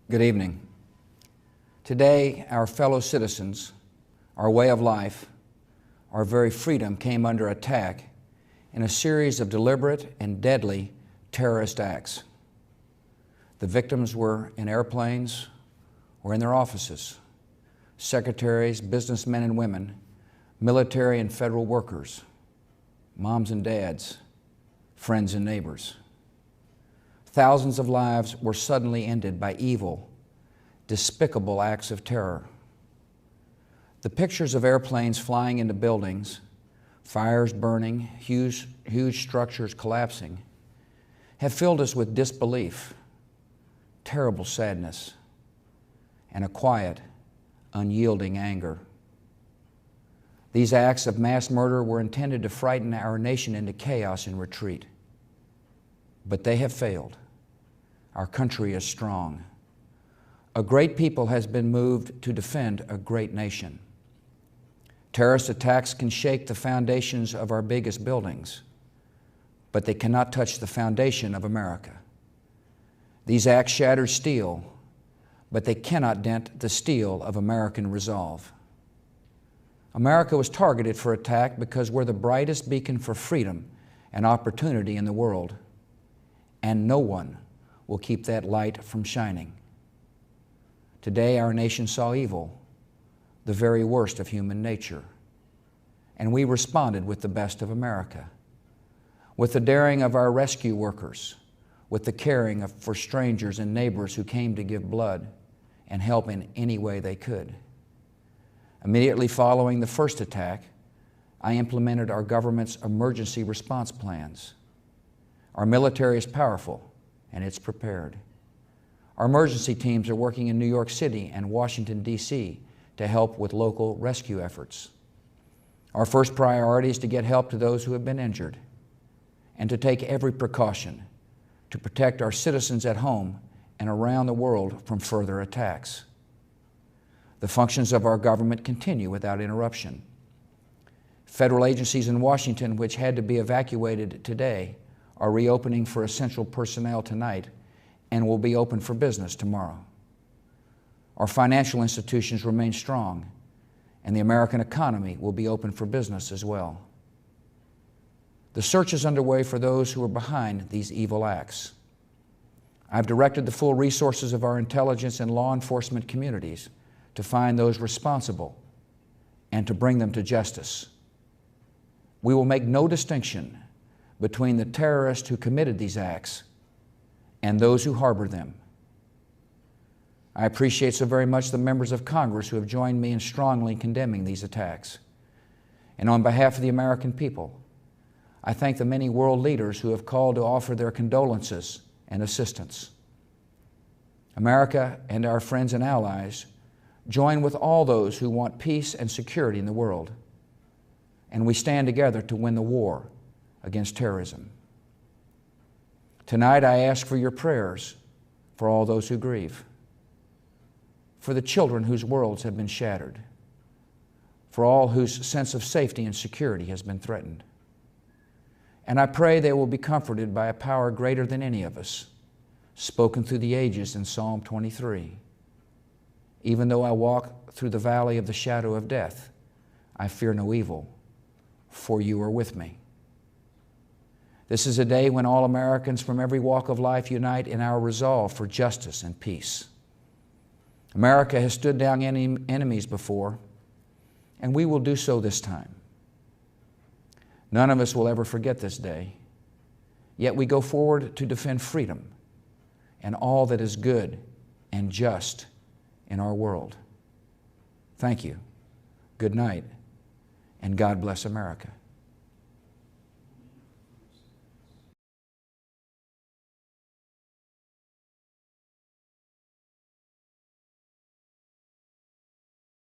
Good evening. Today, our fellow citizens, our way of life, our very freedom came under attack in a series of deliberate and deadly terrorist acts. The victims were in airplanes or in their offices, secretaries, businessmen and women, military and federal workers, moms and dads, friends and neighbors. Thousands of lives were suddenly ended by evil, despicable acts of terror. The pictures of airplanes flying into buildings, fires burning, huge structures collapsing, have filled us with disbelief, terrible sadness, and a quiet, unyielding anger. These acts of mass murder were intended to frighten our nation into chaos and retreat. But they have failed. Our country is strong. A great people has been moved to defend a great nation. Terrorist attacks can shake the foundations of our biggest buildings, but they cannot touch the foundation of America. These acts shatter steel, but they cannot dent the steel of American resolve. America was targeted for attack because we're the brightest beacon for freedom and opportunity in the world, and no one will keep that light from shining. Today, our nation saw evil, the very worst of human nature, and we responded with the best of America, with the daring of our rescue workers, with the caring for strangers and neighbors who came to give blood and help in any way they could. Immediately following the first attack, I implemented our government's emergency response plans. Our military is powerful, and it's prepared. Our emergency teams are working in New York City and Washington, D.C. to help with local rescue efforts. Our first priority is to get help to those who have been injured and to take every precaution to protect our citizens at home and around the world from further attacks. The functions of our government continue without interruption. Federal agencies in Washington, which had to be evacuated today, are reopening for essential personnel tonight and will be open for business tomorrow. Our financial institutions remain strong, and the American economy will be open for business as well. The search is underway for those who are behind these evil acts. I've directed the full resources of our intelligence and law enforcement communities to find those responsible and to bring them to justice. We will make no distinction between the terrorists who committed these acts and those who harbor them. I appreciate so very much the members of Congress who have joined me in strongly condemning these attacks. And on behalf of the American people, I thank the many world leaders who have called to offer their condolences and assistance. America and our friends and allies join with all those who want peace and security in the world, and we stand together to win the war against terrorism. Tonight, I ask for your prayers for all those who grieve, for the children whose worlds have been shattered, for all whose sense of safety and security has been threatened. And I pray they will be comforted by a power greater than any of us, spoken through the ages in Psalm 23. Even though I walk through the valley of the shadow of death, I fear no evil, for you are with me. This is a day when all Americans from every walk of life unite in our resolve for justice and peace. America has stood down enemies before, and we will do so this time. None of us will ever forget this day, yet we go forward to defend freedom and all that is good and just in our world. Thank you, good night, and God bless America.